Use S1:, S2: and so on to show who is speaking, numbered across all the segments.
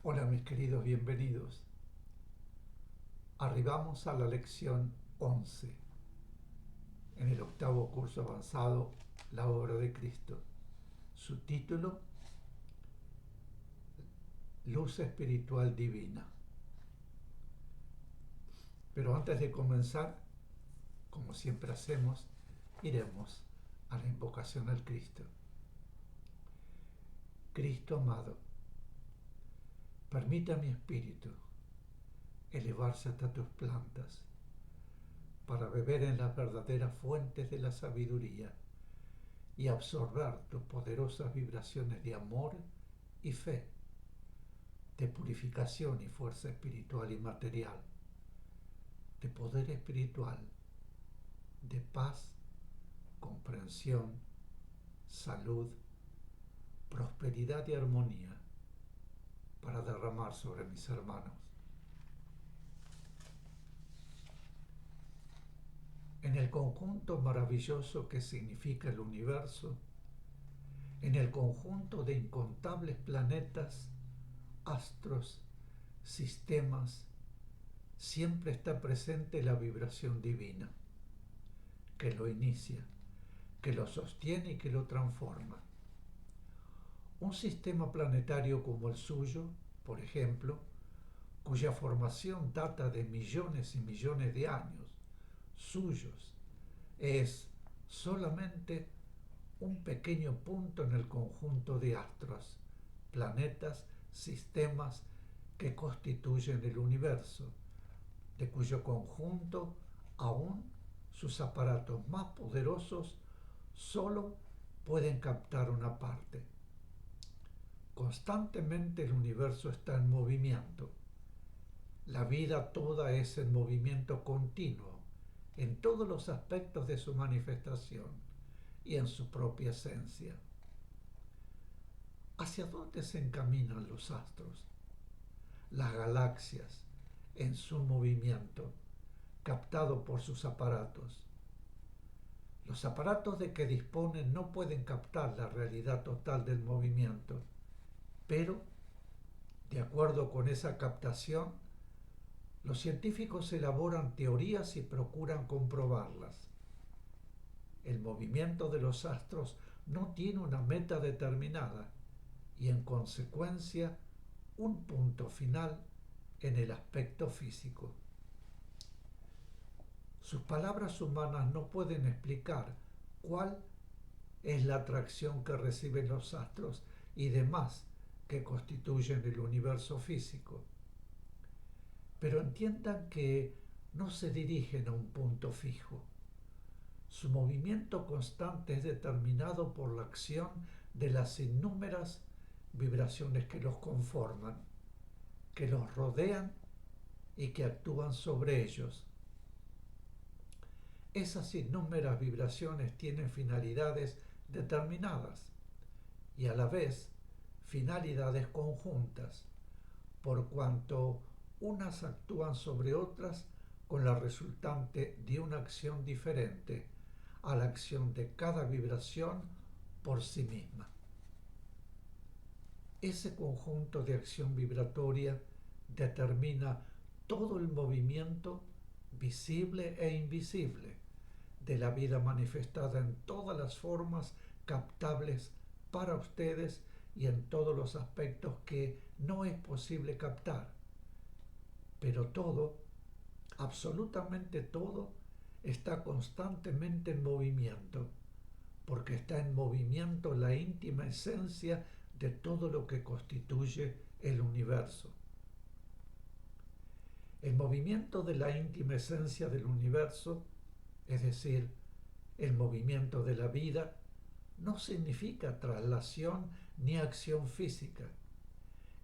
S1: Hola mis queridos, bienvenidos. Arribamos a la lección 11 en el octavo curso avanzado, la obra de Cristo. Su título, Luz Espiritual Divina. Pero antes de comenzar, como siempre hacemos, iremos a la invocación al Cristo. Cristo amado, permite a mi espíritu elevarse hasta tus plantas para beber en las verdaderas fuentes de la sabiduría y absorber tus poderosas vibraciones de amor y fe, de purificación y fuerza espiritual y material, de poder espiritual, de paz, comprensión, salud, prosperidad y armonía para derramar sobre mis hermanos. En el conjunto maravilloso que significa el universo, en el conjunto de incontables planetas, astros, sistemas, siempre está presente la vibración divina, que lo inicia, que lo sostiene y que lo transforma. Un sistema planetario como el suyo, por ejemplo, cuya formación data de millones y millones de años, suyos, es solamente un pequeño punto en el conjunto de astros, planetas, sistemas que constituyen el universo, de cuyo conjunto aún sus aparatos más poderosos solo pueden captar una parte. Constantemente el universo está en movimiento. La vida toda es en movimiento continuo, en todos los aspectos de su manifestación y en su propia esencia. ¿Hacia dónde se encaminan los astros? Las galaxias, en su movimiento, captado por sus aparatos. Los aparatos de que disponen no pueden captar la realidad total del movimiento, pero, de acuerdo con esa captación, los científicos elaboran teorías y procuran comprobarlas. El movimiento de los astros no tiene una meta determinada y, en consecuencia, un punto final en el aspecto físico. Sus palabras humanas no pueden explicar cuál es la atracción que reciben los astros y demás que constituyen el universo físico. Pero entiendan que no se dirigen a un punto fijo. Su movimiento constante es determinado por la acción de las innúmeras vibraciones que los conforman, que los rodean y que actúan sobre ellos. Esas innúmeras vibraciones tienen finalidades determinadas y a la vez finalidades conjuntas, por cuanto unas actúan sobre otras con la resultante de una acción diferente a la acción de cada vibración por sí misma. Ese conjunto de acción vibratoria determina todo el movimiento visible e invisible de la vida manifestada en todas las formas captables para ustedes y en todos los aspectos que no es posible captar. Pero todo, absolutamente todo, está constantemente en movimiento, porque está en movimiento la íntima esencia de todo lo que constituye el universo. El movimiento de la íntima esencia del universo, es decir, el movimiento de la vida, no significa traslación ni acción física.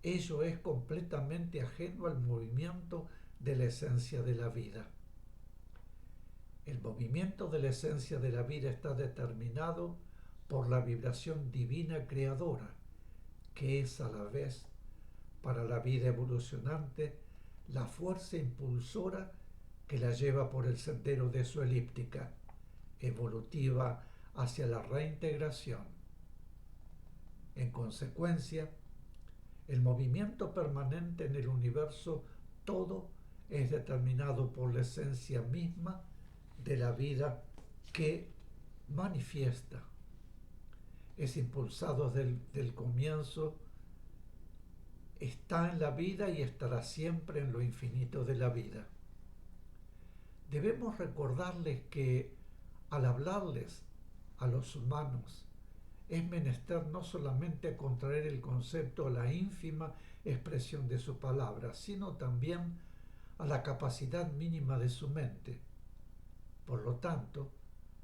S1: Ello es completamente ajeno al movimiento de la esencia de la vida. El movimiento de la esencia de la vida está determinado por la vibración divina creadora, que es a la vez, para la vida evolucionante, la fuerza impulsora que la lleva por el sendero de su elíptica evolutiva hacia la reintegración. En consecuencia, El movimiento permanente en el universo, todo es determinado por la esencia misma de la vida que manifiesta. Es impulsado desde el comienzo, está en la vida y estará siempre en lo infinito de la vida. Debemos recordarles que al hablarles a los humanos es menester no solamente contraer el concepto a la ínfima expresión de su palabra, sino también a la capacidad mínima de su mente. Por lo tanto,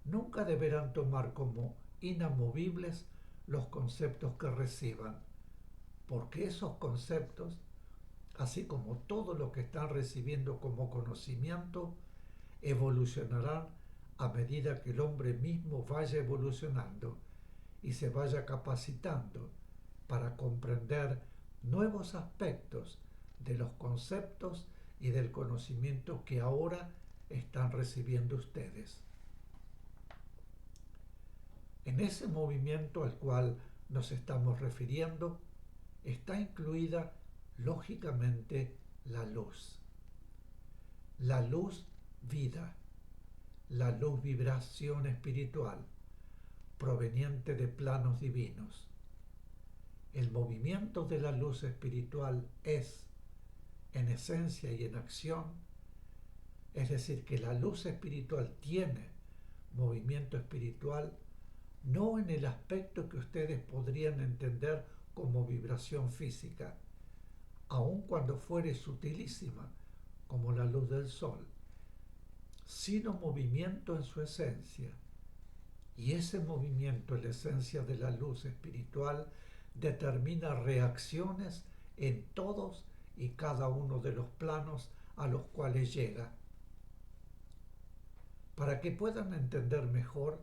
S1: nunca deberán tomar como inamovibles los conceptos que reciban, porque esos conceptos, así como todo lo que están recibiendo como conocimiento, evolucionarán a medida que el hombre mismo vaya evolucionando y se vaya capacitando para comprender nuevos aspectos de los conceptos y del conocimiento que ahora están recibiendo ustedes. En ese movimiento al cual nos estamos refiriendo está incluida, lógicamente, la luz. La luz vida, la luz vibración espiritual, proveniente de planos divinos. El movimiento de la luz espiritual es, en esencia y en acción, es decir, que la luz espiritual tiene movimiento espiritual, no en el aspecto que ustedes podrían entender como vibración física, aun cuando fuere sutilísima, como la luz del sol, sino movimiento en su esencia. Y ese movimiento en la esencia de la luz espiritual determina reacciones en todos y cada uno de los planos a los cuales llega. Para que puedan entender mejor,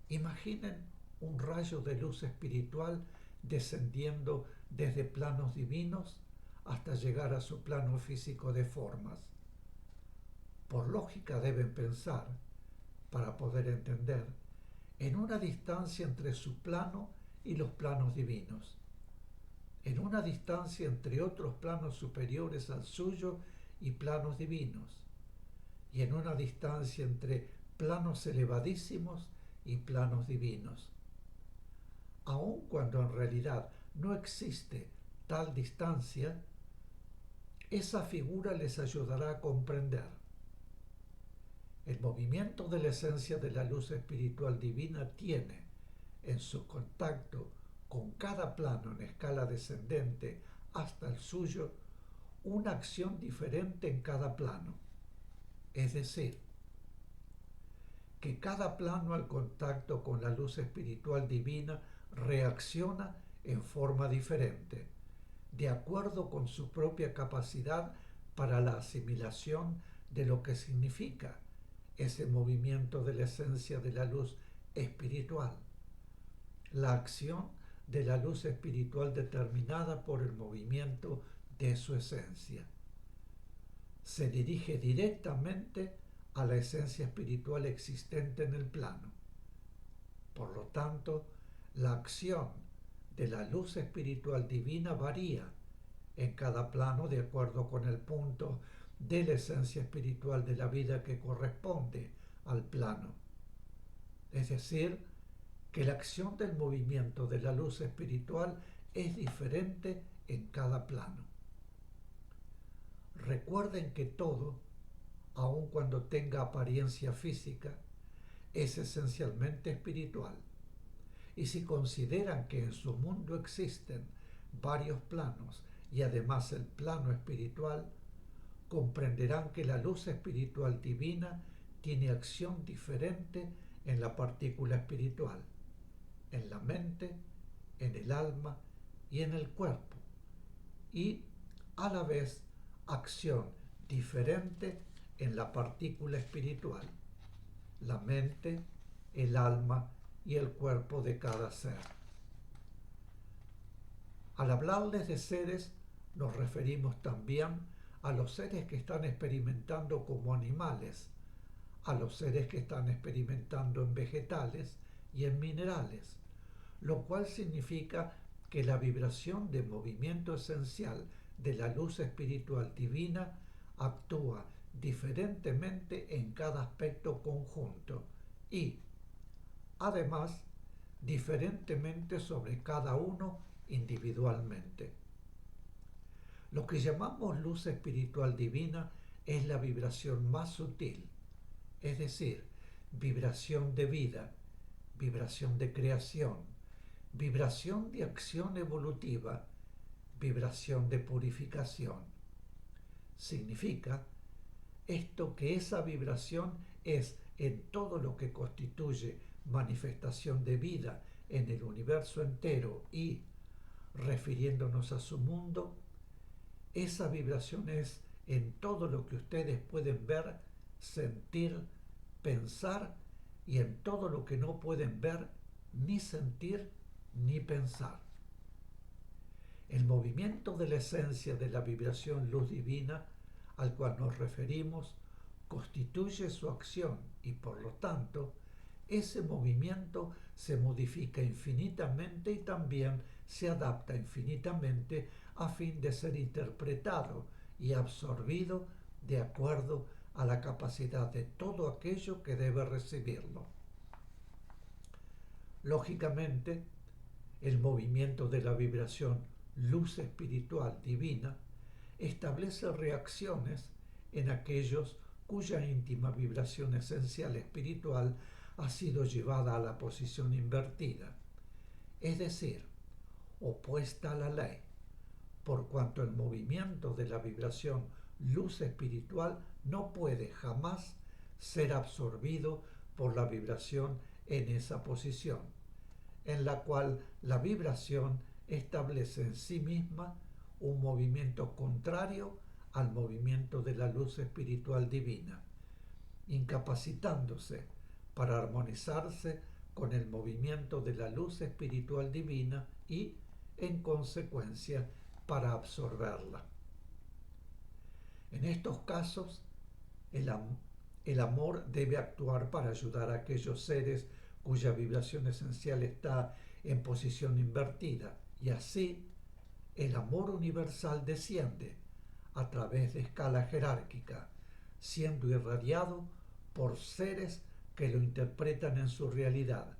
S1: imaginen un rayo de luz espiritual descendiendo desde planos divinos hasta llegar a su plano físico de formas. Por lógica deben pensar, para poder entender, en una distancia entre su plano y los planos divinos, en una distancia entre otros planos superiores al suyo y planos divinos, y en una distancia entre planos elevadísimos y planos divinos. Aun cuando en realidad no existe tal distancia, esa figura les ayudará a comprender. El movimiento de la esencia de la luz espiritual divina tiene, en su contacto con cada plano en escala descendente hasta el suyo, una acción diferente en cada plano. Es decir, que cada plano al contacto con la luz espiritual divina reacciona en forma diferente, de acuerdo con su propia capacidad para la asimilación de lo que significa ese movimiento de la esencia de la luz espiritual, la acción de la luz espiritual determinada por el movimiento de su esencia. Se dirige directamente a la esencia espiritual existente en el plano. Por lo tanto, la acción de la luz espiritual divina varía en cada plano de acuerdo con el punto de la esencia espiritual de la vida que corresponde al plano. Es decir, que la acción del movimiento de la luz espiritual es diferente en cada plano. Recuerden que todo, aun cuando tenga apariencia física, es esencialmente espiritual. Y si consideran que en su mundo existen varios planos y además el plano espiritual, comprenderán que la luz espiritual divina tiene acción diferente en la partícula espiritual, en la mente, en el alma y en el cuerpo, y a la vez acción diferente en la partícula espiritual, la mente, el alma y el cuerpo de cada ser. Al hablarles de seres, nos referimos también a los seres que están experimentando como animales, a los seres que están experimentando en vegetales y en minerales, lo cual significa que la vibración de movimiento esencial de la luz espiritual divina actúa diferentemente en cada aspecto conjunto y, además, diferentemente sobre cada uno individualmente. Lo que llamamos luz espiritual divina es la vibración más sutil, es decir, vibración de vida, vibración de creación, vibración de acción evolutiva, vibración de purificación. Significa esto que esa vibración es en todo lo que constituye manifestación de vida en el universo entero y, refiriéndonos a su mundo, esa vibración es en todo lo que ustedes pueden ver, sentir, pensar y en todo lo que no pueden ver, ni sentir, ni pensar. El movimiento de la esencia de la vibración luz divina al cual nos referimos constituye su acción y por lo tanto ese movimiento se modifica infinitamente y también se adapta infinitamente a fin de ser interpretado y absorbido de acuerdo a la capacidad de todo aquello que debe recibirlo. Lógicamente, el movimiento de la vibración luz espiritual divina establece reacciones en aquellos cuya íntima vibración esencial espiritual ha sido llevada a la posición invertida, es decir, opuesta a la ley, por cuanto el movimiento de la vibración luz espiritual no puede jamás ser absorbido por la vibración en esa posición, en la cual la vibración establece en sí misma un movimiento contrario al movimiento de la luz espiritual divina, incapacitándose para armonizarse con el movimiento de la luz espiritual divina y, en consecuencia, para absorberla. En estos casos, el amor debe actuar para ayudar a aquellos seres cuya vibración esencial está en posición invertida, y así el amor universal desciende a través de escala jerárquica, siendo irradiado por seres que lo interpretan en su realidad.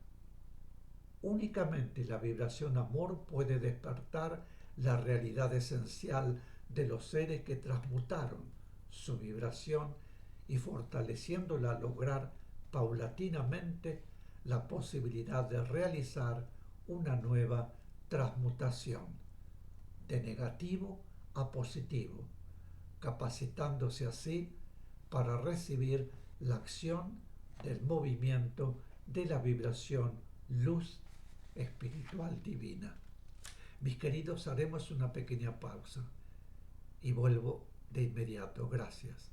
S1: Únicamente la vibración amor puede despertar la realidad esencial de los seres que transmutaron su vibración y fortaleciéndola lograr paulatinamente la posibilidad de realizar una nueva transmutación de negativo a positivo, capacitándose así para recibir la acción del movimiento de la vibración luz espiritual divina. Mis queridos, haremos una pequeña pausa y vuelvo de inmediato. Gracias.